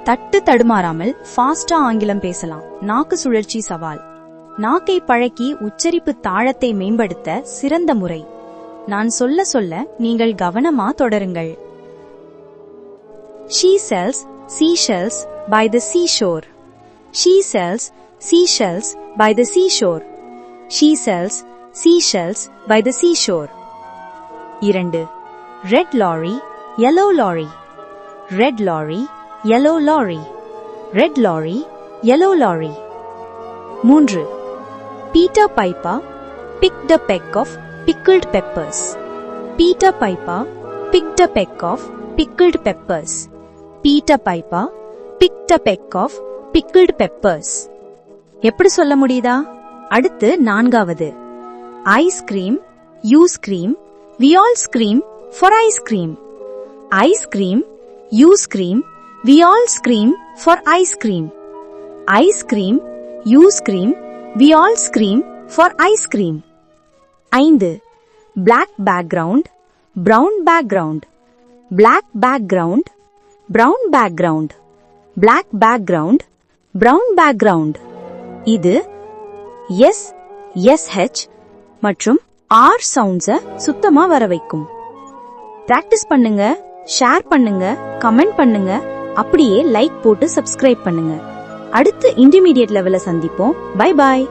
தட்டு தடுமாறாமல் ஃபாஸ்டா ஆங்கிலம் பேசலாம். நாக்கு சுழற்சி சவால். நாக்கை பழக்கி உச்சரிப்பு தாளத்தை மேம்படுத்த சிறந்த முறை. நான் சொல்ல சொல்ல நீங்கள் கவனமா தொடருங்கள். She sells seashells by the seashore. She sells seashells by the seashore. She sells seashells by the seashore. 2. Red lorry, yellow lorry. Red lorry, yellow lorry. Red lorry, yellow lorry. 3. Peter Piper picked a peck of pickled peppers. Peter Piper picked a peck of pickled peppers. Peter Piper picked a peck of pickled peppers. எப்படி சொல்ல முடியுதா? அடுத்து 4வது. I scream, you scream, we all scream for ice cream. I scream, you scream, we all scream for ice cream. I scream, you scream, we all scream for ice cream. 5. Black background, brown background. Black background, brown background. Black background, brown background. இது S, SH மற்றும் R சவுண்ட்ஸை சுத்தமா வர வைக்கும். Practice பண்ணுங்க, share பண்ணுங்க, comment பண்ணுங்க, அப்படியே like போட்டு சப்ஸ்கிரைப் பண்ணுங்க. அடுத்து இன்டர்மீடியட் லெவல்ல சந்திப்போம். Bye bye.